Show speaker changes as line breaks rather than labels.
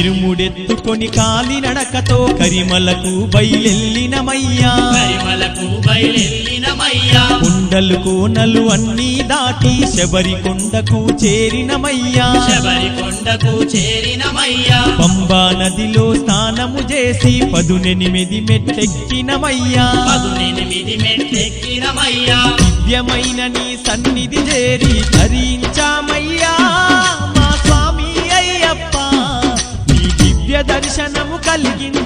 ఇరుముడెత్తుకొని కాలినడకతో కరిమలకు బయలెల్లినమయ్యా కొండలు కోనలు అన్నీ దాటి శబరికొండకు చేరినమయ్యా పంబా నదిలో స్నానము చేసి 18 మెట్టెక్కినమయ్యా దివ్యమైన నీ సన్నిధి చేరి ధరించామయ్యా మా స్వామి అయ్యప్ప నీ దివ్య దర్శనము కలిగింది